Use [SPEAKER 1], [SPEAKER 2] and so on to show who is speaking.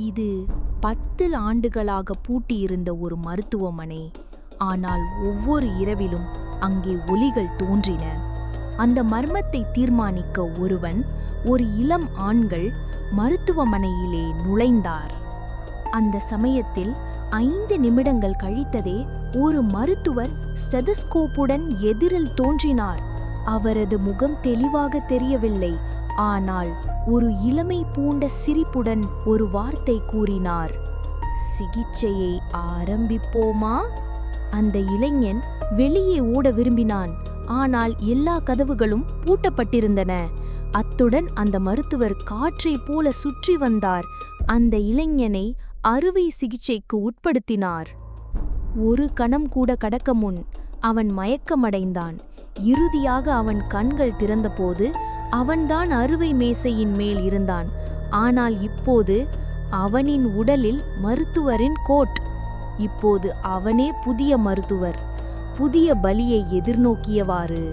[SPEAKER 1] இது 10 ஆண்டுகளாக பூட்டியிருந்த ஒரு மருத்துவமனை. ஆனால் ஒவ்வொரு இரவிலும் அங்கே ஒலிகள் தோன்றின. அந்த மர்மத்தை தீர்மானிக்க ஒருவன், ஒரு இளம் ஆண்கள் மருத்துவமனையிலே நுழைந்தார். அந்த சமயத்தில் 5 நிமிடங்கள் கழித்ததே ஒரு மருத்துவர் ஸ்டெதஸ்கோப்புடன் எதிரில் தோன்றினார். அவரது முகம் தெளிவாக தெரியவில்லை, ஆனால் ஒரு இளமை பூண்ட சிரிப்புடன் ஒரு வார்த்தை கூறினார். சிகிச்சையை ஆரம்பிப்போமா? அந்த இளைஞன் வெளியே ஓட விரும்பினான், ஆனால் எல்லா கதவுகளும் பூட்டப்பட்டிருந்தன. அத்துடன் அந்த மருத்துவர் காற்றைப் போல சுற்றி வந்தார். அந்த இளைஞனை அறுவை சிகிச்சைக்கு உட்படுத்தினார். ஒரு கணம் கூட கடக்க முன் அவன் மயக்கமடைந்தான். இறுதியாக அவன் கண்கள் திறந்தபோது அவன்தான் அறுவை மேசையின் மேல் இருந்தான். ஆனால் இப்போது அவனின் உடலில் மருத்துவரின் கோட். இப்போது அவனே புதிய மருத்துவர், புதிய பலியை எதிர்நோக்கியவாறு.